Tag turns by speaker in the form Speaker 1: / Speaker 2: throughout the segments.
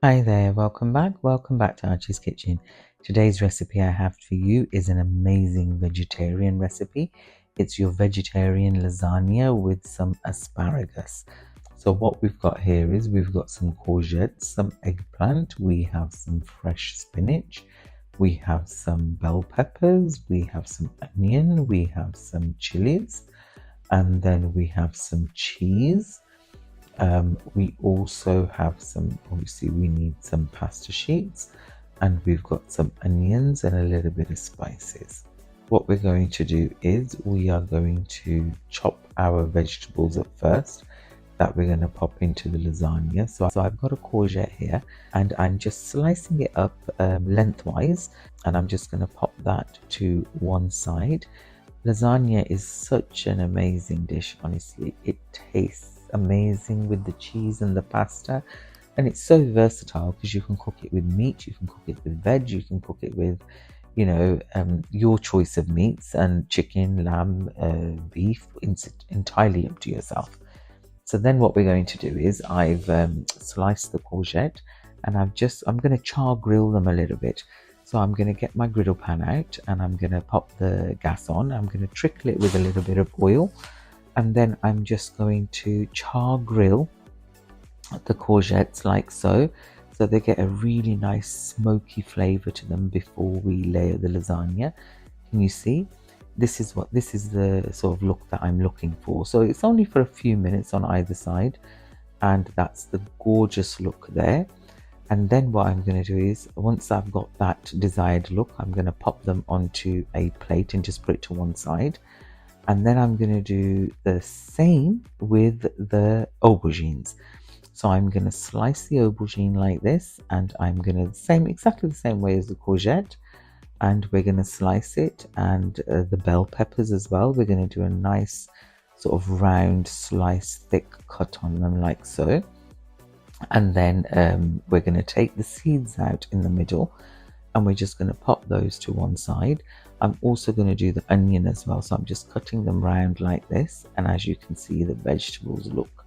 Speaker 1: Hi there, welcome back to Archie's Kitchen. Today's recipe I have for you is an amazing vegetarian recipe. It's your vegetarian lasagna with some asparagus. So what we've got here is we've got some courgettes, some eggplant, we have some fresh spinach, we have some bell peppers, we have some onion, we have some chilies, and then we have some cheese. We also have some, obviously we need some pasta sheets, and we've got some onions and a little bit of spices. What we're going to do is we are going to chop our vegetables at first that we're going to pop into the lasagna. So I've got a courgette here and I'm just slicing it up lengthwise, and I'm just going to pop that to one side. Lasagna is such an amazing dish, honestly. It tastes amazing with the cheese and the pasta, and it's so versatile because you can cook it with meat, you can cook it with veg, you can cook it with your choice of meats, and chicken, lamb, beef. It's entirely up to yourself. So then what we're going to do is I've sliced the courgette, and I'm going to char grill them a little bit. So I'm going to get my griddle pan out and I'm going to pop the gas on. I'm going to trickle it with a little bit of oil, and then I'm just going to char grill the courgettes like so they get a really nice smoky flavor to them before we layer the lasagna. Can you see? This is the sort of look that I'm looking for. So it's only for a few minutes on either side, and that's the gorgeous look there. And then what I'm going to do is, once I've got that desired look, I'm going to pop them onto a plate and just put it to one side. And then I'm going to do the same with the aubergines. So I'm going to slice the aubergine like this, and I'm going to exactly the same way as the courgette, and we're going to slice it, and the bell peppers as well. We're going to do a nice sort of round slice, thick cut on them like so. And then we're going to take the seeds out in the middle, and we're just going to pop those to one side. I'm also going to do the onion as well, so I'm just cutting them round like this, and as you can see, the vegetables look,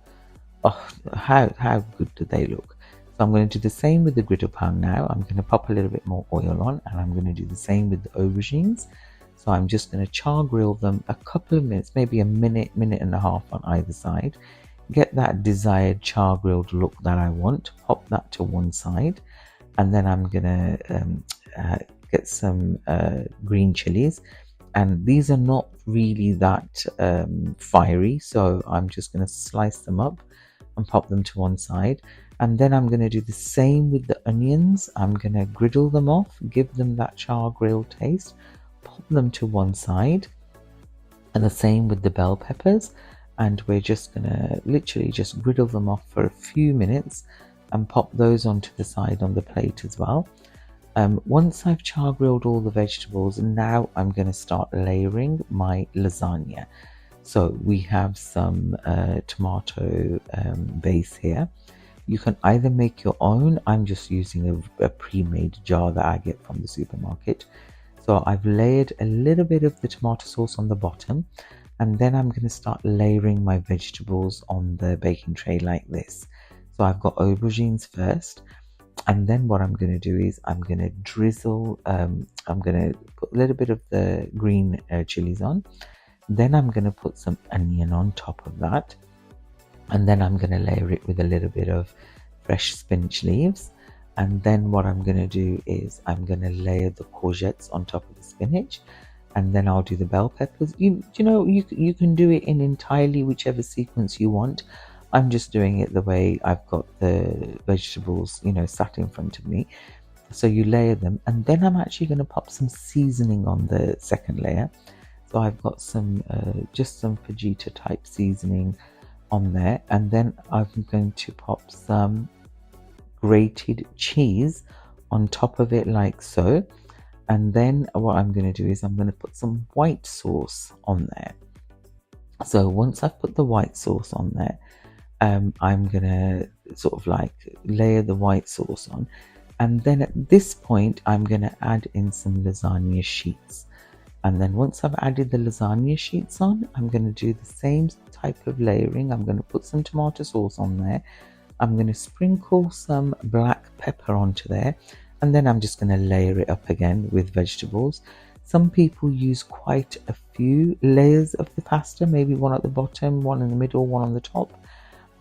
Speaker 1: oh, how good do they look. So I'm going to do the same with the griddle pan now. I'm going to pop a little bit more oil on, and I'm going to do the same with the aubergines. So I'm just going to char grill them a couple of minutes, maybe a minute and a half on either side. Get that desired char grilled look that I want, pop that to one side, and then I'm gonna get some green chilies, and these are not really that fiery, so I'm just gonna slice them up and pop them to one side. And then I'm gonna do the same with the onions. I'm gonna griddle them off, give them that char grill taste, pop them to one side, and the same with the bell peppers. And we're just gonna literally just griddle them off for a few minutes and pop those onto the side on the plate as well. Once I've char grilled all the vegetables, now I'm going to start layering my lasagna. So we have some tomato base here. You can either make your own. I'm just using a pre-made jar that I get from the supermarket. So I've layered a little bit of the tomato sauce on the bottom, and then I'm going to start layering my vegetables on the baking tray like this. So I've got aubergines first, and then what I'm going to do is I'm going to drizzle, I'm going to put a little bit of the green chilies on. Then I'm going to put some onion on top of that, and then I'm going to layer it with a little bit of fresh spinach leaves. And then what I'm going to do is I'm going to layer the courgettes on top of the spinach, and then I'll do the bell peppers. You can do it in entirely whichever sequence you want. I'm just doing it the way I've got the vegetables, sat in front of me. So you layer them, and then I'm actually going to pop some seasoning on the second layer. So I've got some just some Fajita type seasoning on there, and then I'm going to pop some grated cheese on top of it like so. And then what I'm going to do is I'm going to put some white sauce on there. So once I've put the white sauce on there, I'm going to sort of like layer the white sauce on. And then at this point, I'm going to add in some lasagna sheets. And then once I've added the lasagna sheets on, I'm going to do the same type of layering. I'm going to put some tomato sauce on there. I'm going to sprinkle some black pepper onto there, and then I'm just going to layer it up again with vegetables. Some people use quite a few layers of the pasta, maybe one at the bottom, one in the middle, one on the top.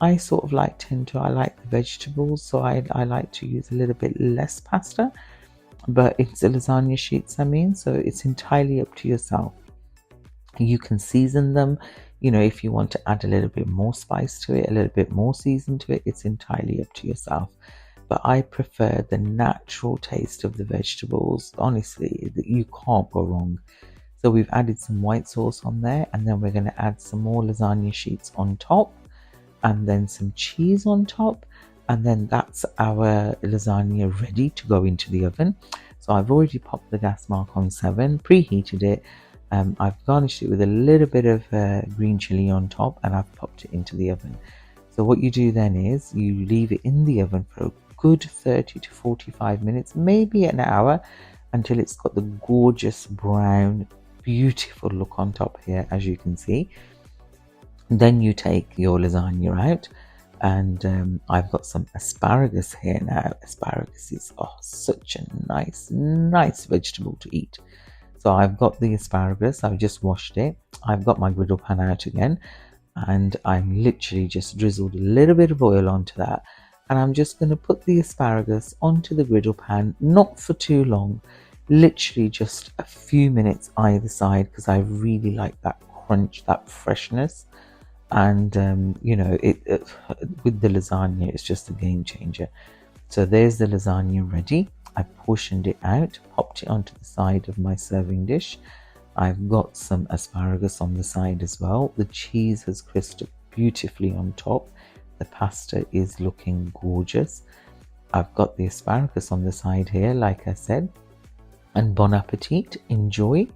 Speaker 1: I sort of like I like the vegetables, so I like to use a little bit less pasta, but it's a lasagna sheets, I mean, so it's entirely up to yourself. You can season them, you know, if you want to add a little bit more spice to it, a little bit more season to it, it's entirely up to yourself. But I prefer the natural taste of the vegetables. Honestly, you can't go wrong. So we've added some white sauce on there, and then we're going to add some more lasagna sheets on top, and then some cheese on top, and then that's our lasagna ready to go into the oven. So I've already popped the gas mark on 7, preheated it. I've garnished it with a little bit of green chilli on top, and I've popped it into the oven. So what you do then is you leave it in the oven for a good 30 to 45 minutes, maybe an hour, until it's got the gorgeous brown, beautiful look on top here, as you can see. Then you take your lasagna out, and I've got some asparagus here now. Asparagus is such a nice vegetable to eat. So I've got the asparagus, I've just washed it. I've got my griddle pan out again, and I'm literally just drizzled a little bit of oil onto that, and I'm just going to put the asparagus onto the griddle pan, not for too long, literally just a few minutes either side, because I really like that crunch, that freshness. And you know, it with the lasagna, it's just a game changer. So there's the lasagna ready. I portioned it out, popped it onto the side of my serving dish. I've got some asparagus on the side as well. The cheese has crisped up beautifully on top. The pasta is looking gorgeous. I've got the asparagus on the side here, like I said. And bon appetit, enjoy.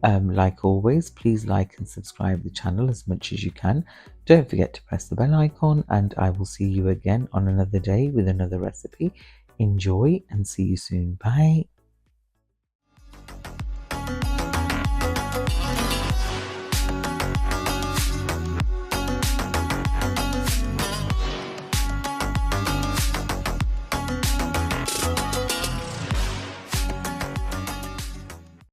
Speaker 1: Like always, please like and subscribe the channel as much as you can. Don't forget to press the bell icon, and I will see you again on another day with another recipe. Enjoy and see you soon. Bye.